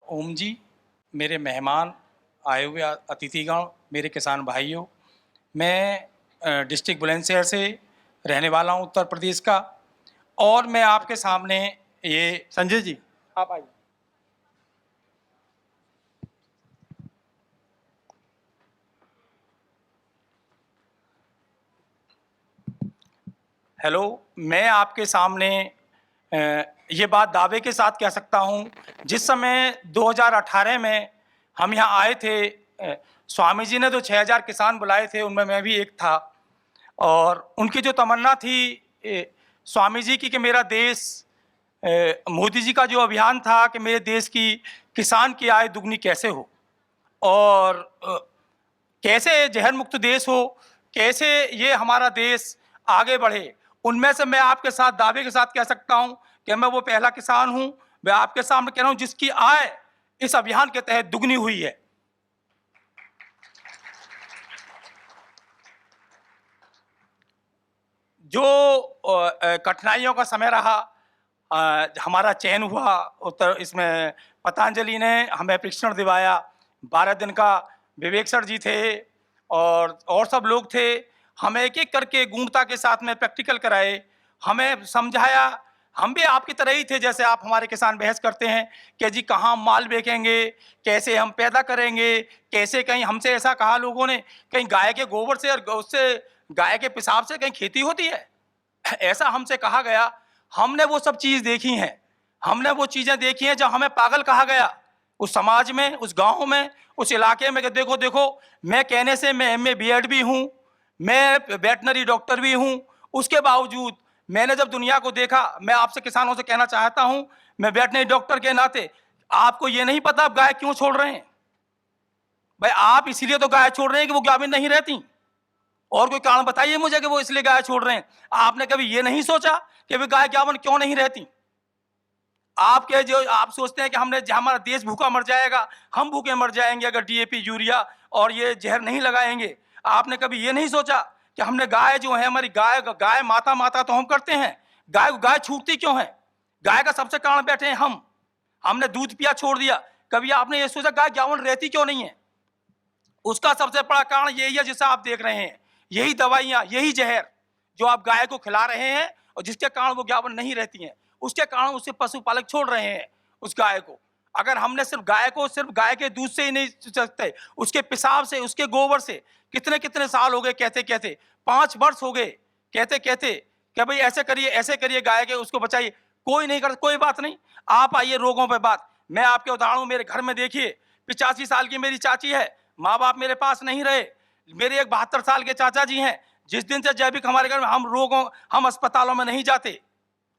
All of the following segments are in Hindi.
ओम जी, मेरे मेहमान, आए हुए अतिथिगण, मेरे किसान भाइयों, मैं डिस्ट्रिक्ट बुलंदशहर से रहने वाला हूं, उत्तर प्रदेश का। और मैं आपके सामने ये संजय जी, आप आइए। हेलो, मैं आपके सामने ये बात दावे के साथ कह सकता हूं, जिस समय 2018 में हम यहाँ आए थे, स्वामी जी ने जो 6000 किसान बुलाए थे, उनमें मैं भी एक था। और उनकी जो तमन्ना थी स्वामी जी की कि मेरा देश, मोदी जी का जो अभियान था कि मेरे देश की किसान की आय दुगनी कैसे हो और कैसे जहर मुक्त देश हो, कैसे ये हमारा देश आगे बढ़े। उनमें से मैं आपके साथ दावे के साथ कह सकता हूं कि मैं वो पहला किसान हूं, मैं आपके सामने कह रहा हूं जिसकी आय इस अभियान के तहत दुगनी हुई है। जो कठिनाइयों का समय रहा, हमारा चयन हुआ उत्तर इसमें पतंजलि ने हमें प्रशिक्षण दिवाया। 12 दिन का विवेक सर जी थे और सब लोग थे। हमें एक एक करके गूढ़ता के साथ में प्रैक्टिकल कराए, हमें समझाया। हम भी आपकी तरह ही थे, जैसे आप हमारे किसान बहस करते हैं कि जी कहाँ माल बेचेंगे, कैसे हम पैदा करेंगे, कैसे कहीं हमसे ऐसा कहा लोगों ने कहीं गाय के गोबर से और उससे गाय के पेशाब से कहीं खेती होती है, ऐसा हमसे कहा गया। हमने वो सब चीज देखी हैं, हमने वो चीजें देखी हैं जब हमें पागल कहा गया उस समाज में, उस गांव में, उस इलाके में कि देखो देखो, मैं कहने से मैं एमए बीएड भी हूं, मैं वेटनरी डॉक्टर भी हूं, उसके बावजूद मैंने जब दुनिया को देखा, मैं आपसे किसानों से कहना चाहता हूं, मैं वेटनरी डॉक्टर के नाते, आपको ये नहीं पता आप गाय क्यों छोड़ रहे हैं? भाई आप इसीलिए तो गाय छोड़ रहे हैं कि वो गाभिन नहीं रहती, और कोई कारण बताइए मुझे कि वो इसलिए गाय छोड़ रहे हैं। आपने कभी ये नहीं सोचा कि वे गाय गाभिन क्यों नहीं रहती? आपके जो आप सोचते हैं कि हमने हमारा देश भूखा मर जाएगा, हम भूखे मर जाएंगे अगर डीएपी यूरिया और ये जहर नहीं लगाएंगे। आपने कभी ये नहीं सोचा कि हमने गाय जो है हमारी गाय गाय माता माता तो हम करते हैं, गाय गाय छूटती क्यों है? गाय का सबसे कारण बैठे हैं हम, हमने दूध पिया छोड़ दिया। कभी आपने ये सोचा गाय गाभिन रहती क्यों नहीं है? उसका सबसे बड़ा कारण यही है जिसे आप देख रहे हैं, यही दवाइयां, यही जहर जो आप गाय को खिला रहे हैं और जिसके कारण वो गाभिन नहीं रहती हैं, उसके कारण उससे पशुपालक छोड़ रहे हैं उस गाय को। अगर हमने सिर्फ गाय को सिर्फ गाय के दूध से ही नहीं सकते, उसके पेशाब से, उसके गोबर से, कितने कितने साल हो गए कहते कहते, 5 वर्ष हो गए कहते कहते कि भाई ऐसे करिए गाय के, उसको बचाइए, कोई नहीं करता। कोई बात नहीं, आप आइए रोगों पे बात। मैं आपके उदाहरण मेरे घर में देखिए, 85 साल की मेरी चाची है, माँ बाप मेरे पास नहीं रहे, मेरे एक 72 साल के चाचा जी हैं। जिस दिन से जैविक हमारे घर में, हम अस्पतालों में नहीं जाते,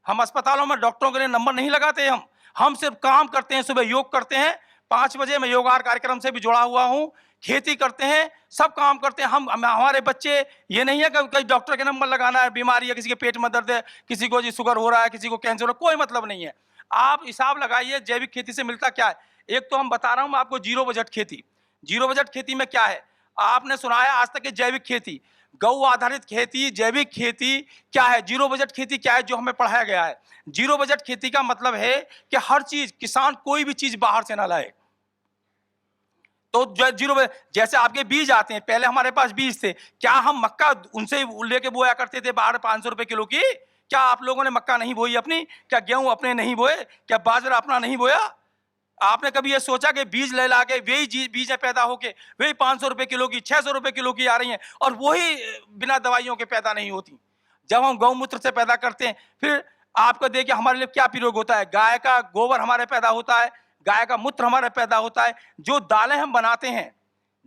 हम अस्पतालों में डॉक्टरों के लिए नंबर नहीं लगाते, हम सिर्फ काम करते हैं। सुबह योग करते हैं 5 बजे, मैं योगार कार्यक्रम से भी जुड़ा हुआ हूँ, खेती करते हैं, सब काम करते हैं। हम हमारे बच्चे, ये नहीं है कि कहीं डॉक्टर के नंबर लगाना है, बीमारी है, किसी के पेट में दर्द है, किसी को जी शुगर हो रहा है, किसी को कैंसर हो रहा है, कोई मतलब नहीं है। आप हिसाब लगाइए जैविक खेती से मिलता क्या है। एक तो हम बता रहा हूँ आपको जीरो बजट खेती। जीरो बजट खेती में क्या है, आपने सुना है आज तक की जैविक खेती, गौ आधारित खेती, जैविक खेती क्या है, जीरो बजट खेती क्या है जो हमें पढ़ाया गया है। जीरो बजट खेती का मतलब है कि हर चीज, किसान कोई भी चीज बाहर से ना लाए। तो जीरो जैसे आपके बीज आते हैं, पहले हमारे पास बीज थे, क्या हम मक्का उनसे लेके बोया करते थे बाहर 500 रुपए किलो की? क्या आप लोगों ने मक्का नहीं बोई अपनी? क्या गेहूं अपने नहीं बोए? क्या बाजरा अपना नहीं बोया? आपने कभी ये सोचा कि बीज ले ला के वही बीज पैदा होके वही 500 रुपए किलो की, 600 रुपए किलो की आ रही हैं, और वही बिना दवाइयों के पैदा नहीं होती। जब हम गौमूत्र से पैदा करते हैं, फिर आपको देखिए हमारे लिए क्या प्रयोग होता है, गाय का गोबर हमारे पैदा होता है, गाय का मूत्र हमारे पैदा होता है। जो दालें हम बनाते हैं,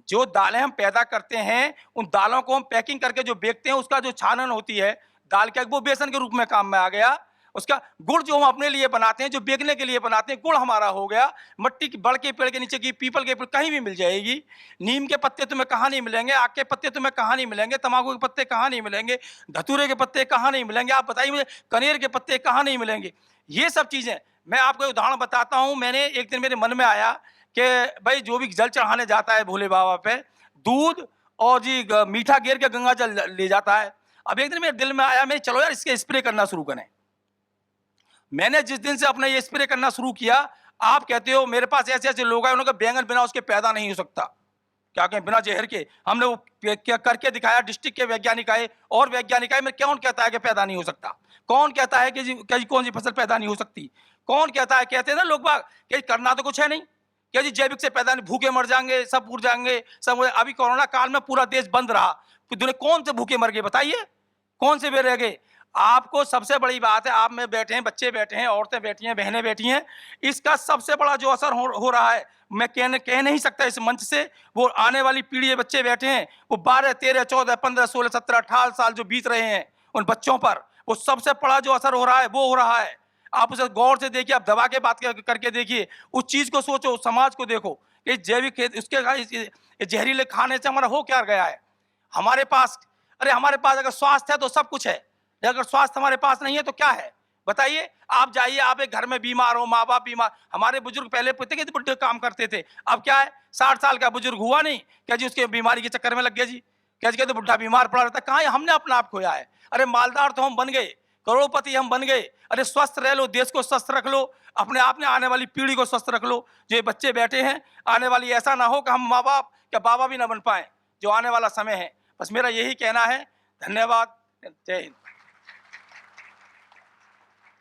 जो दालें हम पैदा करते हैं, उन दालों को हम पैकिंग करके जो बेचते हैं, उसका जो छानन होती है दाल का, वो बेसन के रूप में काम में आ गया। उसका गुड़ जो हम अपने लिए बनाते हैं, जो बेचने के लिए बनाते हैं, गुड़ हमारा हो गया। मट्टी की बड़ के पेड़ के नीचे की, पीपल के पेड़ कहीं भी मिल जाएगी। नीम के पत्ते तुम्हें कहाँ नहीं मिलेंगे, आग के पत्ते तुम्हें कहाँ नहीं मिलेंगे, तंबाकू के पत्ते कहाँ नहीं मिलेंगे, धतूरे के पत्ते कहाँ नहीं मिलेंगे, आप बताइए मुझे, कनेर के पत्ते कहाँ नहीं मिलेंगे। ये सब चीजें मैं आपको उदाहरण बताता हूँ। मैंने एक दिन मेरे मन में आया कि भाई जो भी जल चढ़ाने जाता है भोले बाबा पे, दूध और जी मीठा गेर के गंगा जल ले जाता है। अब एक दिन मेरे दिल में आया, मैं चलो यार इसके स्प्रे करना शुरू करें। मैंने जिस दिन से अपना ये स्प्रे करना शुरू किया, आप कहते हो मेरे पास ऐसे ऐसे लोग हैं, उन्होंने बैंगन बिना उसके पैदा नहीं हो सकता। क्या कहें, बिना जहर के हमने वो क्या करके दिखाया। डिस्ट्रिक्ट के वैज्ञानिक आए और वैज्ञानिक आए, मैं कौन कहता है कि पैदा नहीं हो सकता? कौन कहता है कि जी कौन सी फसल पैदा नहीं हो सकती? कौन कहता है? कहते हैं ना लोग बाग कि करना तो कुछ है नहीं, क्या जी जैविक से पैदा नहीं, भूखे मर जाएंगे, सब उड़ जाएंगे सब। अभी कोरोना काल में पूरा देश बंद रहा, तो दुनिया कौन से भूखे मर गए बताइए? कौन से वे रह गए? आपको सबसे बड़ी बात है, आप में बैठे हैं, बच्चे बैठे हैं, औरतें बैठी हैं, बहनें बैठी हैं, इसका सबसे बड़ा जो असर हो रहा है, मैं कह नहीं सकता इस मंच से, वो आने वाली पीढ़ी के बच्चे बैठे हैं, वो 12, 13, 14, 15, 16, 17, 18 साल जो बीत रहे हैं, उन बच्चों पर वो सबसे बड़ा जो असर हो रहा है वो हो रहा है। आप उसे गौर से देखिए, आप दबा के बात करके देखिए, उस चीज को सोचो, समाज को देखो कि जैविक उसके जहरीले खाने से हमारा हो क्या गया है? हमारे पास, अरे हमारे पास अगर स्वास्थ्य है तो सब कुछ है, अगर स्वास्थ्य हमारे पास नहीं है तो क्या है बताइए? आप जाइए, आप एक घर में बीमार हो, माँ बाप बीमार, हमारे बुजुर्ग पहले कितने बुढ़े काम करते थे, अब क्या है 60 साल का बुजुर्ग हुआ नहीं क्या जी उसके बीमारी के चक्कर में लग गया जी, क्या जी कहते बुढ़ा बीमार पड़ा रहता, कहाँ है? हमने अपना आप खोया है। अरे मालदार तो हम बन गए, करोड़पति हम बन गए, अरे स्वस्थ रह लो, देश को स्वस्थ रख लो, अपने आप ने आने वाली पीढ़ी को स्वस्थ रख लो। जो ये बच्चे बैठे हैं, आने वाली ऐसा ना हो कि हम माँ बाप या बाबा भी ना बन पाए, जो आने वाला समय है। बस मेरा यही कहना है। धन्यवाद। जय हिंद।